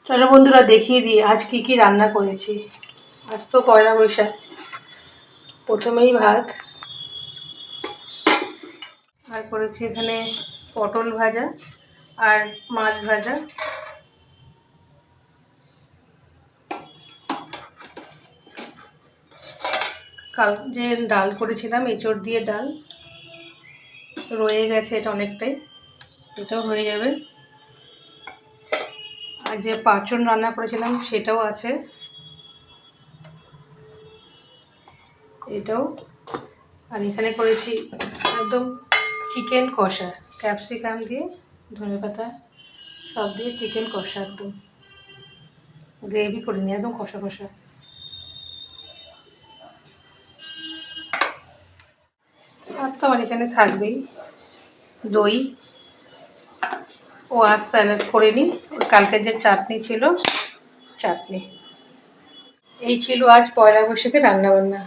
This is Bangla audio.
চলো বন্ধুরা দেখিয়ে দিই আজ কি কি রান্না করেছি। আজ তো পয়লা বৈশাখ। প্রথমেই ভাত, আর করেছি এখানে পটল ভাজা আর মাছ ভাজা। কাল যে ডাল করেছিলাম এঁচড় দিয়ে ডাল রয়ে গেছে, এটা অনেকটাই, এটাও হয়ে যাবে। আর যে পাঁচন রান্না করেছিলাম সেটাও আছে, এটাও। আর এখানে করেছি একদম চিকেন কষা, ক্যাপসিকাম দিয়ে ধনেপাতা সব দিয়ে চিকেন কষা, একদম গ্রেভি করিনি, একদম কষা কষা। আর তো আমার এখানে থাকবেই দই, ও আজ স্যালাড করে নিই, কালকের যে চাটনি ছিল চাটনি। এই ছিল আজ পয়লা বৈশাখে রান্নাবান্না।